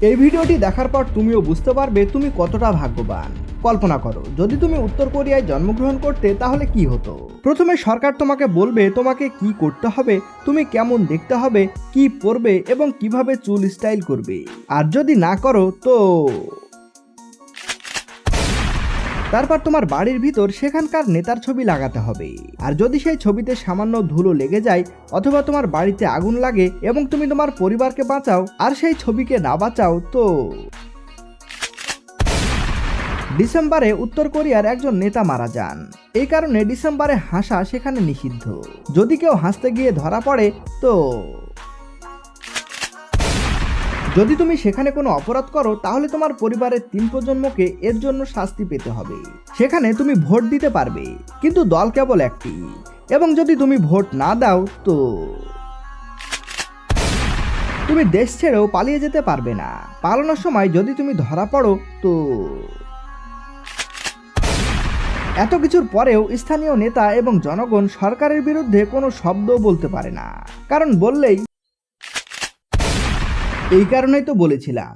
এই ভিডিওটি দেখার পর তুমিও বুঝতে পারবে তুমি কতটা ভাগ্যবান। কল্পনা করো যদি তুমি উত্তর কোরিয়ায় জন্মগ্রহণ করতে, তাহলে কি হতো। প্রথমে সরকার তোমাকে বলবে তোমাকে কি করতে হবে, তুমি কেমন দেখতে হবে, কি পরবে এবং কিভাবে চুল স্টাইল করবে। আর যদি না করো তো তারপর তোমার বাড়ির ভিতর সেখানকার নেতার ছবি লাগাতে হবে। আর যদি সেই ছবিতে সামান্য ধুলো লেগে যায় অথবা তোমার বাড়িতে আগুন লাগে এবং তুমি তোমার পরিবারকে বাঁচাও আর সেই ছবিকে না বাঁচাও তো ডিসেম্বরে উত্তর কোরিয়ার একজন নেতা মারা যান। এই কারণে ডিসেম্বরে হাসা সেখানে নিষিদ্ধ। যদি কেউ হাসতে গিয়ে ধরা পড়ে তো যদি তুমি সেখানে কোনো অপরাধ করো তাহলে তোমার পরিবারের 3 প্রজন্মকে এর জন্য শাস্তি পেতে হবে। সেখানে তুমি ভোট দিতে পারবে, কিন্তু দল কেবল একটি, এবং যদি তুমি ভোট না দাও তো তুমি দেশ ছেড়েও পালিয়ে যেতে পারবে না। পালানোর সময় যদি তুমি ধরা পড়ো তো এত কিছুর পরেও স্থানীয় নেতা এবং জনগণ সরকারের বিরুদ্ধে কোনো শব্দও বলতে পারে না, কারণ বললেই এই কারণেই তো বলেছিলাম